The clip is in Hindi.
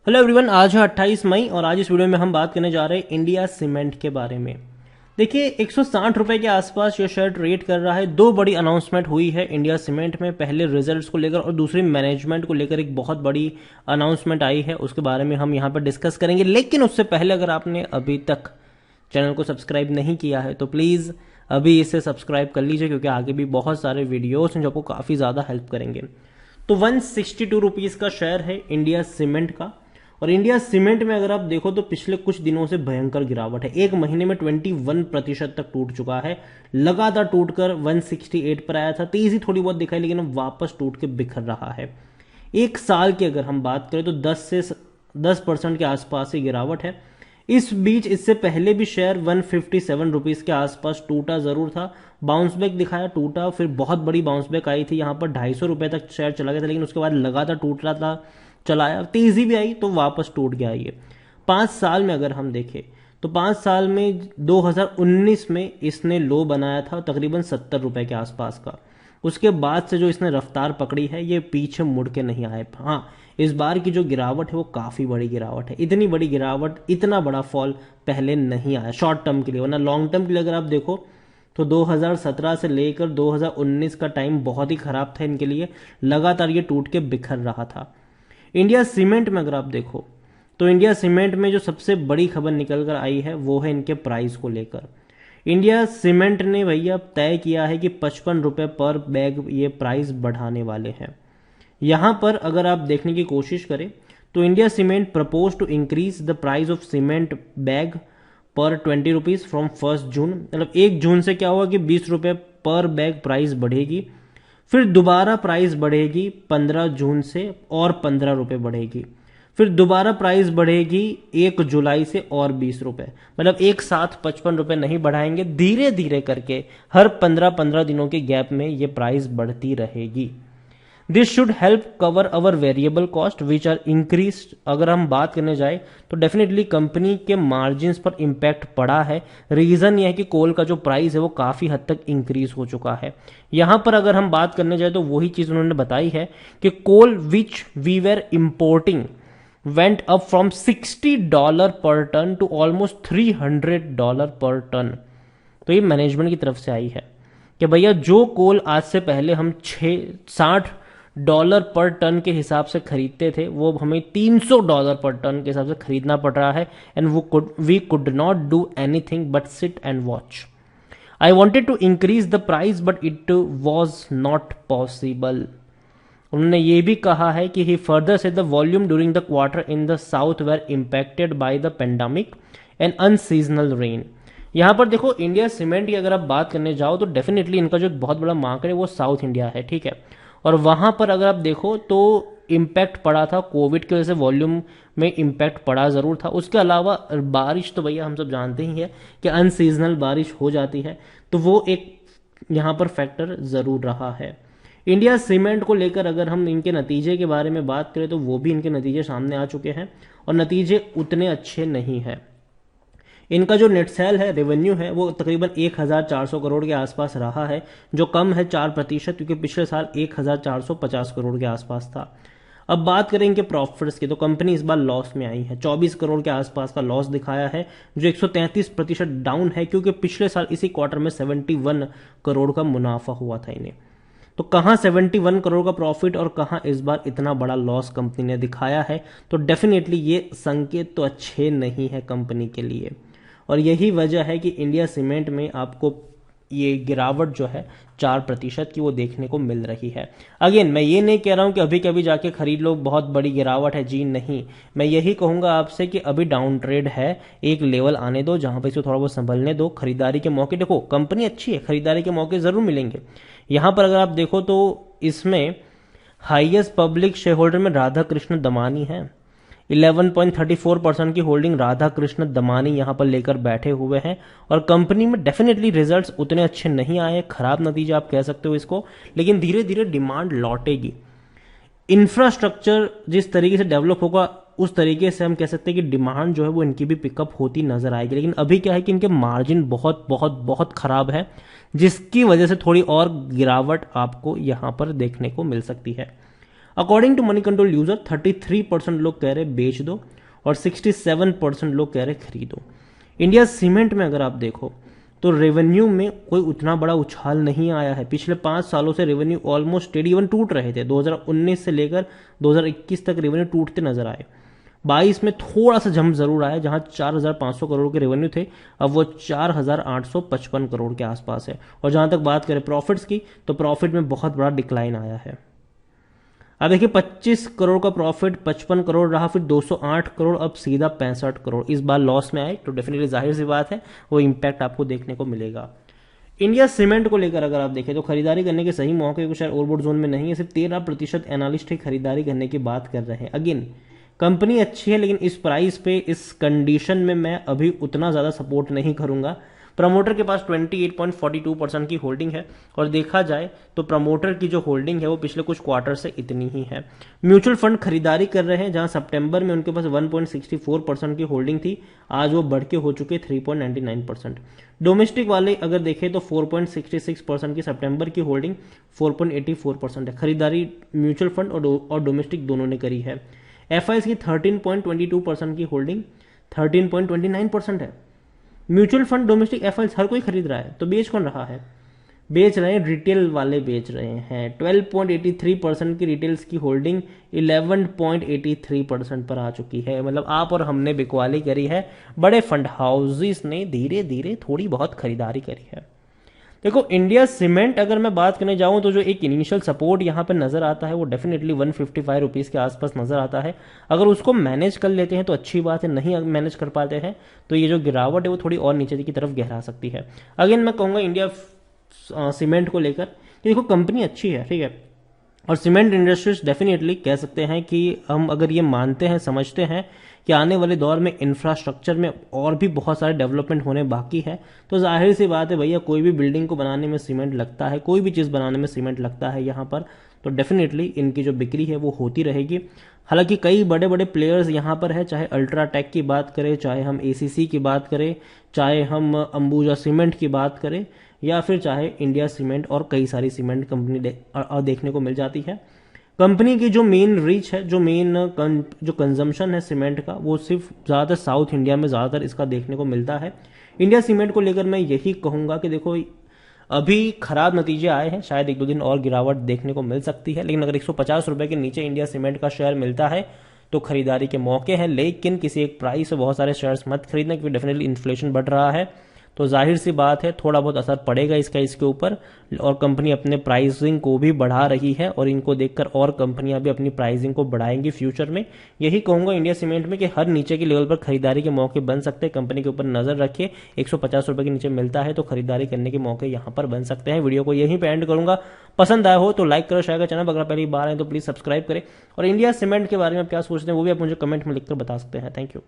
हेलो एवरीवन, आज है 28 मई और आज इस वीडियो में हम बात करने जा रहे हैं इंडिया सीमेंट के बारे में। देखिए 160 रुपए के आसपास ये शेयर ट्रेड कर रहा है। दो बड़ी अनाउंसमेंट हुई है इंडिया सीमेंट में, पहले रिजल्ट्स को लेकर और दूसरी मैनेजमेंट को लेकर एक बहुत बड़ी अनाउंसमेंट आई है, उसके बारे में हम यहाँ पर डिस्कस करेंगे। लेकिन उससे पहले अगर आपने अभी तक चैनल को सब्सक्राइब नहीं किया है तो प्लीज़ अभी इसे सब्सक्राइब कर लीजिए, क्योंकि आगे भी बहुत सारे वीडियोस हैं जो आपको काफ़ी ज़्यादा हेल्प करेंगे। तो 162 रुपीज़ का शेयर है इंडिया सीमेंट का। और इंडिया सीमेंट में अगर आप देखो तो पिछले कुछ दिनों से भयंकर गिरावट है। एक महीने में 21% तक टूट चुका है, लगातार टूटकर 168 पर आया था। तेजी थोड़ी बहुत दिखाई, लेकिन अब वापस टूट के बिखर रहा है। एक साल की अगर हम बात करें तो 10% के आसपास ही गिरावट है। इस बीच इससे पहले भी शेयर 157 रुपीज के आसपास टूटा जरूर था, बाउंस बैक दिखाया, टूटा, फिर बहुत बड़ी बाउंस बैक आई थी, यहाँ पर 250 रुपए तक शेयर चला गया था, लेकिन उसके बाद लगातार टूट रहा था, चलाया, तेजी भी आई तो वापस टूट गया ये। 5 साल में अगर हम देखें तो 5 साल में 2019 में इसने लो बनाया था तकरीबन 70 रुपए के आसपास का। उसके बाद से जो इसने रफ्तार पकड़ी है ये पीछे मुड़ के नहीं आए। हाँ, इस बार की जो गिरावट है वो काफ़ी बड़ी गिरावट है। इतनी बड़ी गिरावट, इतना बड़ा फॉल पहले नहीं आया शॉर्ट टर्म के लिए, वरना लॉन्ग टर्म के लिए अगर आप देखो तो 2017 से लेकर 2019 का टाइम बहुत ही खराब था इनके लिए, लगातार ये टूट के बिखर रहा था। इंडिया सीमेंट में अगर आप देखो तो इंडिया सीमेंट में जो सबसे बड़ी खबर निकल कर आई है वो है इनके प्राइस को लेकर। इंडिया सीमेंट ने भैया तय किया है कि 55 रुपए पर बैग ये प्राइस बढ़ाने वाले हैं। यहां पर अगर आप देखने की कोशिश करें तो India cement propose to increase the price of cement bag पर 20 रुपीज फ्रॉम 1 जून। मतलब 1 जून से क्या हुआ कि 20 रुपए पर बैग प्राइस बढ़ेगी, फिर दोबारा प्राइस बढ़ेगी 15 जून से और 15 रुपए बढ़ेगी, फिर दोबारा प्राइस बढ़ेगी 1 जुलाई से और 20 रुपए। मतलब एक साथ 55 रुपए नहीं बढ़ाएंगे, धीरे धीरे करके हर 15-15 दिनों के गैप में ये प्राइस बढ़ती रहेगी। This should help cover our variable cost which are increase. अगर हम बात करने जाए तो डेफिनेटली कंपनी के मार्जिन पर इंपैक्ट पड़ा है। रीजन यह है कि कोल का जो प्राइस है वो काफी हद तक इंक्रीज हो चुका है। यहां पर अगर हम बात करने जाए तो वही चीज उन्होंने बताई है कि coal which we were importing went up from $60 per ton to almost $300 पर टन। तो ये मैनेजमेंट की तरफ से आई है कि भैया जो कोल आज से पहले हम $60 पर टन के हिसाब से खरीदते थे वो हमें $300 पर टन के हिसाब से खरीदना पड़ रहा है। And we could not do anything but sit and watch. I wanted to increase the price but it was not possible. उन्होंने ये भी कहा है कि he further said the volume during the quarter in the south were impacted by the pandemic and unseasonal rain. यहां पर देखो इंडिया सीमेंट की अगर आप बात करने जाओ तो डेफिनेटली इनका जो बहुत बड़ा मार्केट है वो साउथ इंडिया है, ठीक है। और वहां पर अगर आप देखो तो इम्पैक्ट पड़ा था कोविड की वजह से, वॉल्यूम में इम्पैक्ट पड़ा जरूर था। उसके अलावा बारिश तो भैया हम सब जानते ही है कि अनसीजनल बारिश हो जाती है, तो वो एक यहां पर फैक्टर जरूर रहा है। इंडिया सीमेंट को लेकर अगर हम इनके नतीजे के बारे में बात करें तो वो भी इनके नतीजे सामने आ चुके हैं और नतीजे उतने अच्छे नहीं हैं। इनका जो नेट सेल है, रेवेन्यू है, वो तकरीबन 1400 करोड़ के आसपास रहा है, जो कम है 4%, क्योंकि पिछले साल 1450 करोड़ के आसपास था। अब बात करें इनके प्रॉफिट्स की तो कंपनी इस बार लॉस में आई है, 24 करोड़ के आसपास का लॉस दिखाया है, जो 133% डाउन है, क्योंकि पिछले साल इसी क्वार्टर में 71 करोड़ का मुनाफा हुआ था इन्हें। तो कहां 71 करोड़ का प्रॉफिट और कहां इस बार इतना बड़ा लॉस कंपनी ने दिखाया है, तो डेफिनेटली ये संकेत तो अच्छे नहीं है कंपनी के लिए। और यही वजह है कि इंडिया सीमेंट में आपको ये गिरावट जो है 4% की वो देखने को मिल रही है। अगेन मैं ये नहीं कह रहा हूं कि अभी कभी जाके खरीद लो, बहुत बड़ी गिरावट है, जी नहीं। मैं यही कहूंगा आपसे कि अभी डाउन ट्रेड है, एक लेवल आने दो जहां पे इसको थोड़ा बहुत संभलने दो। खरीदारी के मौके, देखो कंपनी अच्छी है, खरीदारी के मौके जरूर मिलेंगे। यहां पर अगर आप देखो तो इसमें हाईएस्ट पब्लिक शेयर होल्डर में राधा कृष्ण दमानी है, 11.34% की होल्डिंग राधा कृष्ण दमानी यहां पर लेकर बैठे हुए हैं। और कंपनी में डेफिनेटली रिजल्ट्स उतने अच्छे नहीं आए, खराब नतीजा आप कह सकते हो इसको, लेकिन धीरे धीरे डिमांड लौटेगी। इंफ्रास्ट्रक्चर जिस तरीके से डेवलप होगा उस तरीके से हम कह सकते हैं कि डिमांड जो है वो इनकी भी पिकअप होती नजर आएगी। लेकिन अभी क्या है कि इनके मार्जिन बहुत बहुत बहुत खराब है, जिसकी वजह से थोड़ी और गिरावट आपको यहां पर देखने को मिल सकती है। According to Moneycontrol user 33% लोग कह रहे बेच दो और 67% लोग कह रहे खरीदो। इंडिया सीमेंट में अगर आप देखो तो रेवेन्यू में कोई उतना बड़ा उछाल नहीं आया है। पिछले 5 सालों से रेवेन्यू ऑलमोस्ट स्टेडी, इवन टूट रहे थे। 2019 से लेकर 2021 तक रेवेन्यू टूटते नजर आए। 22 में थोड़ा सा जंप जरूर आया, जहां 4,500 करोड़ के रेवेन्यू थे, अब वो 4,855 करोड़ के आसपास है। और जहां तक बात करें प्रॉफिट्स की, तो प्रॉफिट में बहुत बड़ा डिक्लाइन आया है। अब देखिए 25 करोड़ का प्रॉफिट 55 करोड़ रहा, फिर 208 करोड़, अब सीधा 65 करोड़। इस बार लॉस में आए तो डेफिनेटली जाहिर सी बात है वो इंपैक्ट आपको देखने को मिलेगा। इंडिया सीमेंट को लेकर अगर आप देखें तो खरीदारी करने के सही मौके को शायद ओवरबोट जोन में नहीं है। सिर्फ 13% एनालिस्ट ही खरीदारी करने की बात कर रहे हैं। अगेन कंपनी अच्छी है, लेकिन इस प्राइस पे इस कंडीशन में मैं अभी उतना ज्यादा सपोर्ट नहीं करूंगा। प्रमोटर के पास 28.42% की होल्डिंग है और देखा जाए तो प्रमोटर की जो होल्डिंग है वो पिछले कुछ क्वार्टर से इतनी ही है। म्यूचुअल फंड खरीदारी कर रहे हैं, जहां सितंबर में उनके पास 1.64% की होल्डिंग थी, आज वो बढ़ के हो चुके 3.99%। डोमेस्टिक वाले अगर देखें तो 4.66% की सितंबर की होल्डिंग 4.84% है। खरीदारी म्यूचुअल फंड और डोमेस्टिक दोनों ने करी है। एफआईएस की 13.22% की होल्डिंग 13.29% है। म्यूचुअल फंड डोमेस्टिक एफआईएस हर कोई खरीद रहा है, तो बेच कौन रहा है? बेच रहे हैं रिटेल वाले, बेच रहे हैं। 12.83% की रिटेल्स की होल्डिंग 11.83% पर आ चुकी है। मतलब आप और हमने बिकवाली करी है, बड़े फंड हाउसेस ने धीरे धीरे थोड़ी बहुत खरीदारी करी है। देखो इंडिया सीमेंट अगर मैं बात करने जाऊं तो जो एक इनिशियल सपोर्ट यहां पर नजर आता है वो डेफिनेटली 155 रुपीज के आसपास नजर आता है। अगर उसको मैनेज कर लेते हैं तो अच्छी बात है, नहीं मैनेज कर पाते हैं तो ये जो गिरावट है वो थोड़ी और नीचे की तरफ गहरा सकती है। अगेन मैं कहूंगा इंडिया सीमेंट को लेकर कि देखो कंपनी अच्छी है, ठीक है, और सीमेंट इंडस्ट्रीज डेफिनेटली कह सकते हैं कि हम अगर ये मानते हैं, समझते हैं कि आने वाले दौर में इंफ्रास्ट्रक्चर में और भी बहुत सारे डेवलपमेंट होने बाकी है, तो जाहिर सी बात है भैया कोई भी बिल्डिंग को बनाने में सीमेंट लगता है, कोई भी चीज़ बनाने में सीमेंट लगता है यहाँ पर, तो डेफिनेटली इनकी जो बिक्री है वो होती रहेगी। हालांकि कई बड़े बड़े प्लेयर्स यहाँ पर है, चाहे अल्ट्राटेक की बात करें, चाहे हम एसीसी की बात करें, चाहे हम अंबुजा सीमेंट की बात करें, या फिर चाहे इंडिया सीमेंट, और कई सारी सीमेंट कंपनी देखने को मिल जाती है। कंपनी की जो मेन रीच है, जो मेन जो कंजम्पशन है सीमेंट का, वो सिर्फ ज़्यादातर साउथ इंडिया में ज़्यादातर इसका देखने को मिलता है। इंडिया सीमेंट को लेकर मैं यही कहूँगा कि देखो अभी खराब नतीजे आए हैं, शायद 1-2 दिन और गिरावट देखने को मिल सकती है, लेकिन अगर 150 रुपए के नीचे इंडिया सीमेंट का शेयर मिलता है तो खरीदारी के मौके हैं। लेकिन किसी एक प्राइस से बहुत सारे शेयर्स मत खरीदना, क्योंकि डेफिनेटली इन्फ्लेशन बढ़ रहा है, तो जाहिर सी बात है थोड़ा बहुत असर पड़ेगा इसके ऊपर। और कंपनी अपने प्राइसिंग को भी बढ़ा रही है और इनको देखकर और कंपनियां भी अपनी प्राइसिंग को बढ़ाएंगी फ्यूचर में। यही कहूंगा इंडिया सीमेंट में कि हर नीचे के लेवल पर खरीदारी के मौके बन सकते हैं। कंपनी के ऊपर नजर रखिए, 150 रुपए के नीचे मिलता है तो खरीदारी करने के मौके यहां पर बन सकते हैं। वीडियो को यहीं पे एंड करूंगा। पसंद आया हो तो लाइक करो, शेयर करो, चैनल पर अगर पहली बार आए तो प्लीज सब्सक्राइब करें। और इंडिया सीमेंट के बारे में आप क्या सोचते हैं वो भी आप मुझे कमेंट में लिखकर बता सकते हैं। Thank you.